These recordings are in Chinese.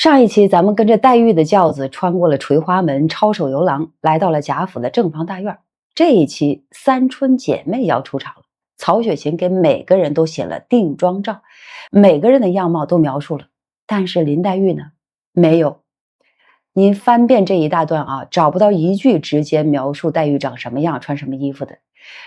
上一期咱们跟着黛玉的轿子穿过了垂花门，抄手游廊，来到了贾府的正房大院。这一期三春姐妹要出场了，曹雪芹给每个人都写了定妆照，每个人的样貌都描述了，但是林黛玉呢，没有。您翻遍这一大段啊，找不到一句直接描述黛玉长什么样，穿什么衣服的，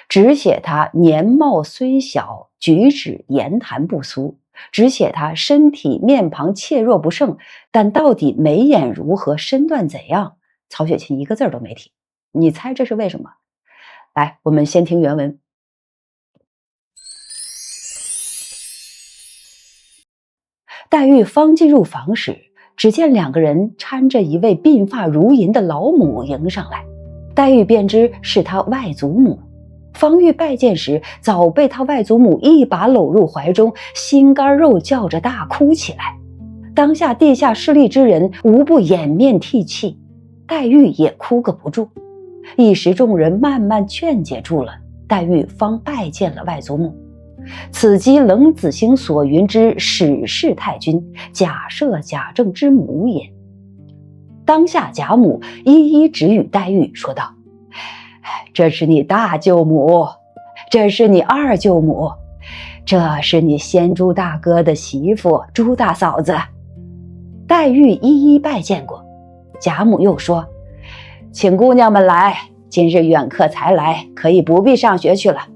只写她年貌虽小，举止言谈不俗，只写她身体面庞怯弱不胜，但到底眉眼如何，身段怎样，曹雪芹一个字都没提。你猜这是为什么？来，我们先听原文。黛玉方进入房时，只见两个人搀着一位鬓发如银的老母迎上来，黛玉便知是她外祖母。方欲拜见时，早被她外祖母一把搂入怀中，心肝肉叫着大哭起来。当下地下势力之人无不掩面涕泣，黛玉也哭个不住。一时众人慢慢劝解住了，黛玉方拜见了外祖母。此即冷子兴所云之史氏太君，贾赦贾政之母也。当下贾母一一指与黛玉说道：这是你大舅母，这是你二舅母，这是你先朱大哥的媳妇朱大嫂子。黛玉一一拜见过，贾母又说：请姑娘们来，今日远客才来，可以不必上学去了。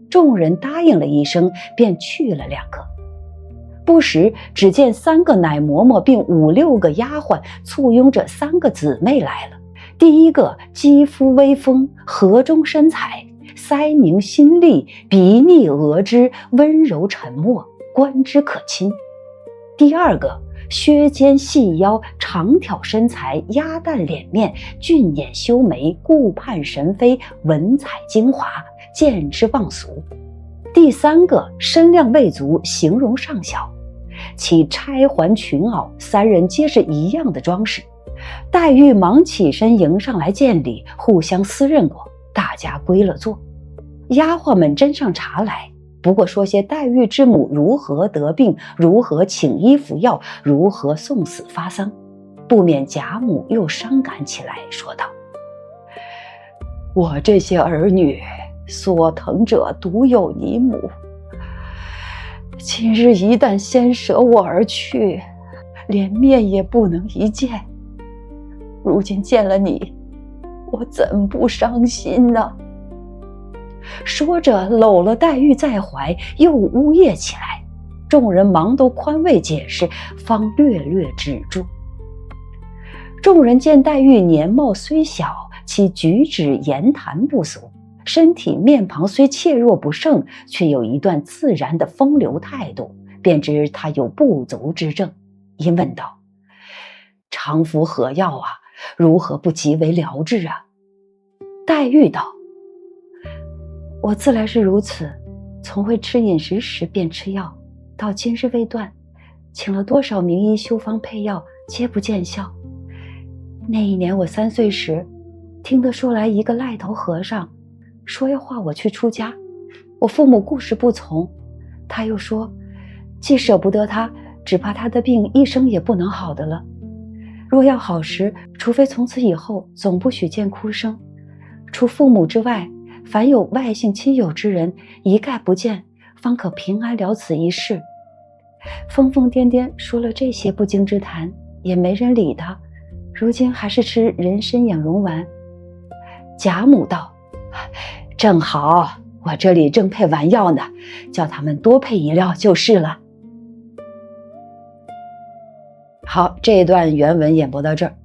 众人答应了一声，便去了两个。不时只见三个奶嬷嬷并5、6个丫鬟簇拥着3个姊妹来了。第一个肌肤微丰，河中身材，腮凝心力，鼻腻额脂，温柔沉默，观之可亲。第二个削肩细腰，长挑身材，鸭蛋脸面，俊眼修眉，顾盼神飞，文采精华，见之忘俗。第三个身量未足，形容尚小，其钗环裙袄3人皆是一样的装饰。黛玉忙起身迎上来见礼，互相私认过，大家归了座。丫鬟们斟上茶来，不过说些黛玉之母如何得病，如何请医服药，如何送死发丧，不免贾母又伤感起来，说道：我这些儿女所疼者独有你母，今日一旦先舍我而去，连面也不能一见，如今见了你，我怎不伤心呢？说着搂了黛玉在怀，又呜咽起来。众人忙都宽慰解释，方略略止住。众人见黛玉年貌虽小，其举止言谈不俗，身体面庞虽怯弱不胜，却有一段自然的风流态度，便知她有不足之症，因问道：常服何药啊？如何不即为疗治啊？黛玉道：我自来是如此，从会吃饮食时便吃药，到今日未断，请了多少名医修方配药，皆不见效。那一年我3岁时，听得说来一个赖头和尚，说要化我去出家，我父母固是不从。他又说，既舍不得他，只怕他的病一生也不能好的了。若要好时，除非从此以后总不许见哭声，除父母之外，凡有外姓亲友之人，一概不见，方可平安了此一世。疯疯癫癫说了这些不经之谈，也没人理他，如今还是吃人参养荣丸。贾母道：正好，我这里正配丸药呢，叫他们多配1料就是了。好，这一段原文演播到这儿。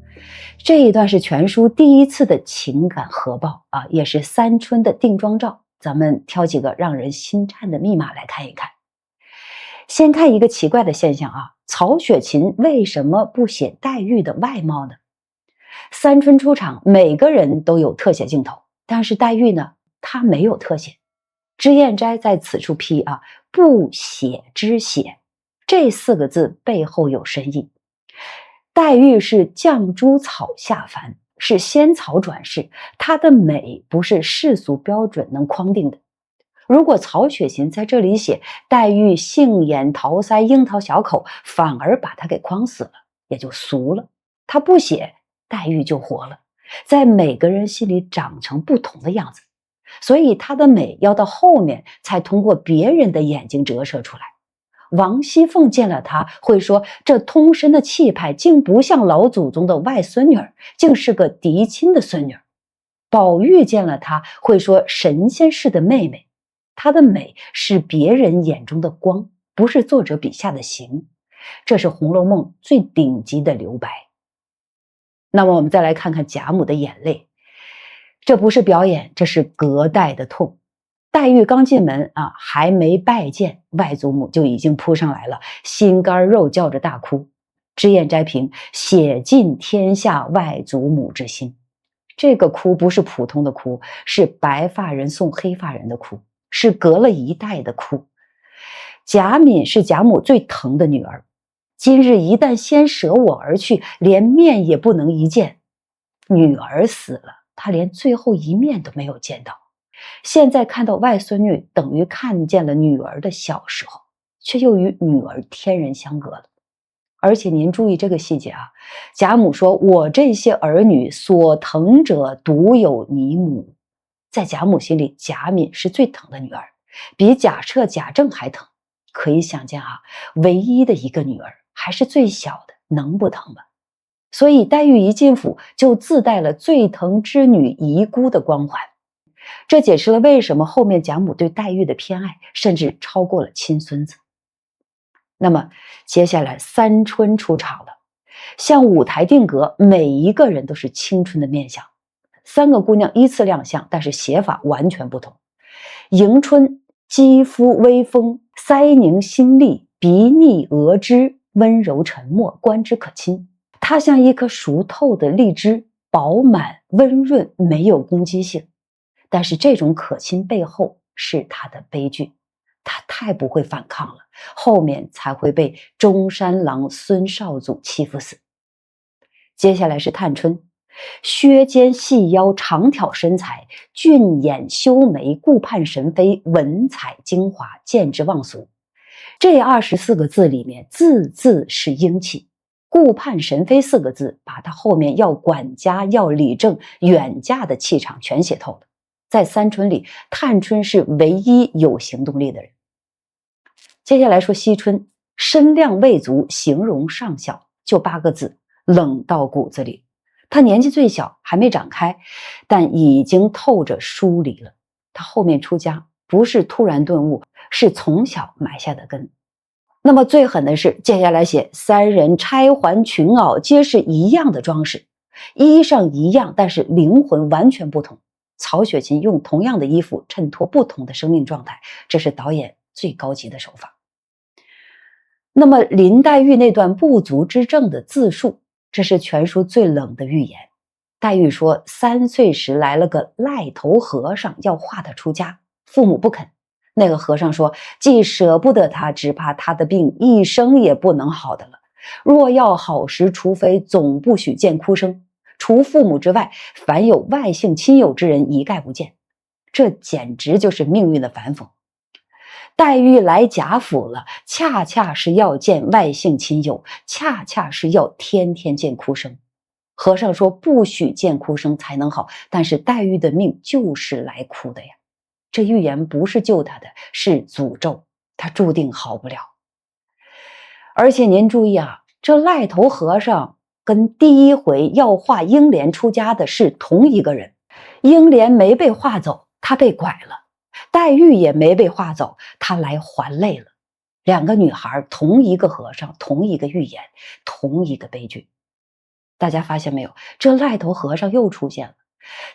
这一段是全书第一次的情感核爆啊，也是三春的定妆照。咱们挑几个让人心颤的密码来看一看。先看一个奇怪的现象啊，曹雪芹为什么不写黛玉的外貌呢？三春出场，每个人都有特写镜头，但是黛玉呢，她没有特写。脂砚斋在此处批啊，不写之写，这4个字背后有深意。黛玉是绛珠草下凡，是仙草转世，她的美不是世俗标准能框定的。如果曹雪芹在这里写黛玉杏眼桃腮樱桃小口，反而把她给框死了。也就俗了，他不写，黛玉就活了，在每个人心里长成不同的样子。所以她的美要到后面才通过别人的眼睛折射出来。王熙凤见了她会说，这通身的气派竟不像老祖宗的外孙女儿，竟是个嫡亲的孙女儿。宝玉见了她会说，神仙似的妹妹。她的美是别人眼中的光，不是作者笔下的形。这是《红楼梦》最顶级的留白。那么我们再来看看贾母的眼泪，这不是表演，这是隔代的痛。黛玉刚进门还没拜见外祖母，就已经扑上来了，心肝肉叫着大哭。脂砚斋评，写尽天下外祖母之心。这个哭不是普通的哭，是白发人送黑发人的哭，是隔了一代的哭。贾敏是贾母最疼的女儿，今日一旦先舍我而去，连面也不能一见。女儿死了，她连最后一面都没有见到。现在看到外孙女，等于看见了女儿的小时候，却又与女儿天人相隔了。而且您注意这个细节贾母说，我这些儿女所疼者独有你母。在贾母心里，贾敏是最疼的女儿，比贾赦、贾政还疼。可以想见唯一的一个女儿，还是最小的，能不疼吗？所以黛玉一进府就自带了最疼之女遗孤的光环。这解释了为什么后面贾母对黛玉的偏爱甚至超过了亲孙子。那么接下来三春出场了，像舞台定格，每一个人都是青春的面相。三个姑娘依次亮相，但是写法完全不同。迎春肌肤微丰，腮凝心丽，鼻腻额脂，温柔沉默，观之可亲。她像一颗熟透的荔枝，饱满温润，没有攻击性。但是这种可亲背后是她的悲剧，她太不会反抗了，后面才会被中山狼孙绍祖欺负死。接下来是探春，削肩细腰，长挑身材，俊眼修眉，顾盼神飞，文采精华，见之忘俗。这24个字里面，字字是英气。顾盼神飞4个字，把他后面要管家、要理政、远嫁的气场全写透了。在三春里，探春是唯一有行动力的人。接下来说惜春，身量未足，形容尚小，就8个字，冷到骨子里。她年纪最小，还没长开，但已经透着疏离了。她后面出家不是突然顿悟，是从小埋下的根。那么最狠的是接下来写三人钗环裙袄皆是一样的装饰，衣裳一样，但是灵魂完全不同。曹雪芹用同样的衣服衬托不同的生命状态，这是导演最高级的手法。那么林黛玉那段不足之症的自述，这是全书最冷的预言。黛玉说3岁时来了个赖头和尚，要画她出家，父母不肯。那个和尚说，既舍不得他，只怕他的病一生也不能好的了。若要好时，除非总不许见哭声，除父母之外，凡有外姓亲友之人，一概不见。这简直就是命运的反讽。黛玉来贾府了，恰恰是要见外姓亲友，恰恰是要天天见哭声。和尚说不许见哭声才能好，但是黛玉的命就是来哭的呀。这预言不是救他的，是诅咒，他注定好不了。而且您注意这赖头和尚跟第一回要画英莲出家的是同一个人。英莲没被画走，他被拐了；黛玉也没被画走，他来还泪了。2个女孩，同一个和尚，同一个预言，同一个悲剧。大家发现没有？这赖头和尚又出现了。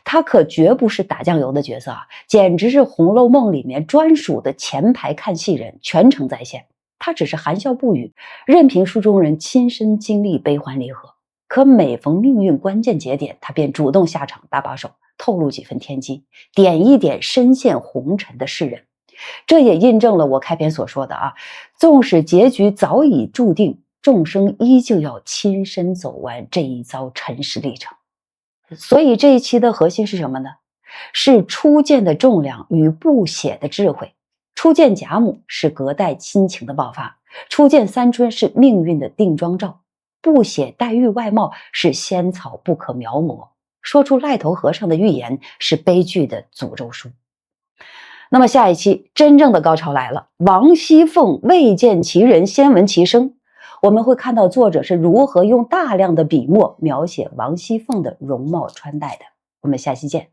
他可绝不是打酱油的角色简直是《红楼梦》里面专属的前排看戏人，全程在线。他只是含笑不语，任凭书中人亲身经历悲欢离合。可每逢命运关键节点，他便主动下场搭把手，透露几分天机，点一点深陷红尘的世人。这也印证了我开篇所说的纵使结局早已注定，众生依旧要亲身走完这一遭尘世历程。所以这一期的核心是什么呢？是初见的重量与不写的智慧。初见贾母是隔代亲情的爆发，初见三春是命运的定妆照。不写黛玉外貌是仙草不可描摹，说出癞头和尚的预言是悲剧的诅咒书。那么下一期真正的高潮来了，王熙凤未见其人先闻其声，我们会看到作者是如何用大量的笔墨描写王熙凤的容貌穿戴的。我们下期见。